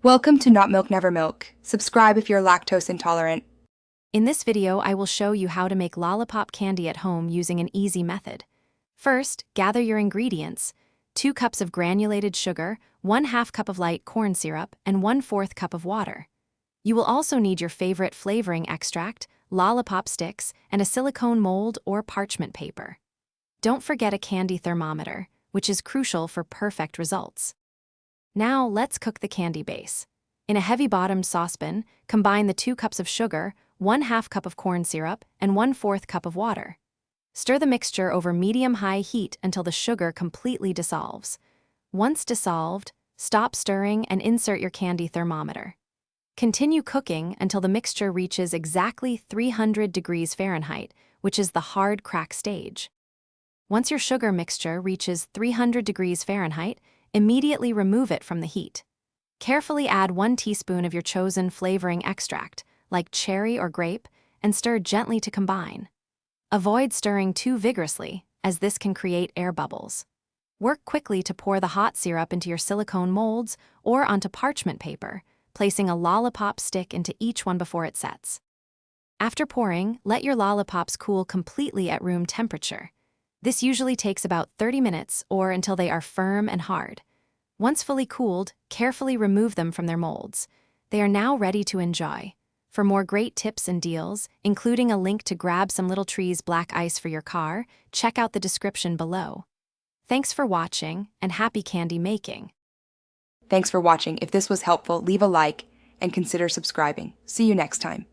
Welcome to Not Milk Never Milk. Subscribe if you're lactose intolerant. In this video, I will show you how to make lollipop candy at home using an easy method. First, gather your ingredients: 2 cups of granulated sugar, 1/2 cup of light corn syrup, and 1/4 cup of water. You will also need your favorite flavoring extract, lollipop sticks, and a silicone mold or parchment paper. Don't forget a candy thermometer, which is crucial for perfect results. Now let's cook the candy base. In a heavy-bottomed saucepan, combine the 2 cups of sugar, 1/2 cup of corn syrup, and 1/4 cup of water. Stir the mixture over medium-high heat until the sugar completely dissolves. Once dissolved, stop stirring and insert your candy thermometer. Continue cooking until the mixture reaches exactly 300 degrees Fahrenheit, which is the hard crack stage. Once your sugar mixture reaches 300 degrees Fahrenheit, immediately remove it from the heat. Carefully add 1 teaspoon of your chosen flavoring extract, like cherry or grape, and stir gently to combine. Avoid stirring too vigorously, as this can create air bubbles. Work quickly to pour the hot syrup into your silicone molds or onto parchment paper, placing a lollipop stick into each one before it sets. After pouring, let your lollipops cool completely at room temperature. This usually takes about 30 minutes or until they are firm and hard. Once fully cooled, carefully remove them from their molds. They are now ready to enjoy. For more great tips and deals, including a link to grab some Little Trees black ice for your car, check out the description below. Thanks for watching, and happy candy making. Thanks for watching. If this was helpful, leave a like and consider subscribing. See you next time.